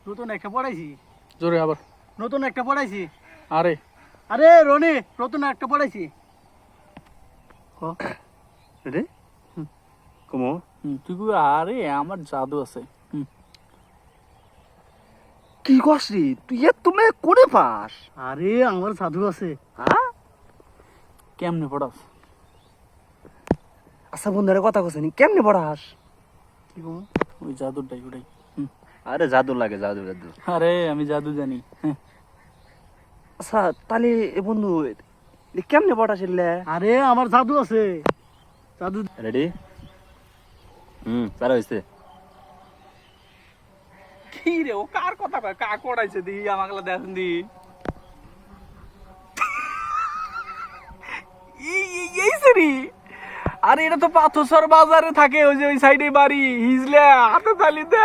নতুন একটা পড়াইছি। জোরে আবার। নতুন একটা পড়াইছি। আরে আরে রনি, নতুন একটা পড়াইছি। রে কমো তুই কই? আরে আমার জাদু আছে। কি কস রে তুই তুমি কোনে পাস? আরে আমার সাধু আছে। হ্যাঁ কেমনে পড়াস? আচ্ছা বন্ধুরে কথা কইছিনি কেমনে পড়াস? কি কম? ওই জাদুটাই ওটাই। আরে জাদু লাগে জাদু জাদু। আরে আমি জাদু জানি। আচ্ছা তাহলে এ বন্ধু কেমনে পড়াছিলে? আরে আমার জাদু আছে। জাদু রেডি তারা হইছে। কি রে ও কার কথা কয়? কাক পড়াইছে দি আমাকে দেখুন দি। এই সেরি। আরে এটা তো পাথর বাজারে থাকে, ওই যে ওই সাইডে বাড়ি হিজলে হাতে তালি দে।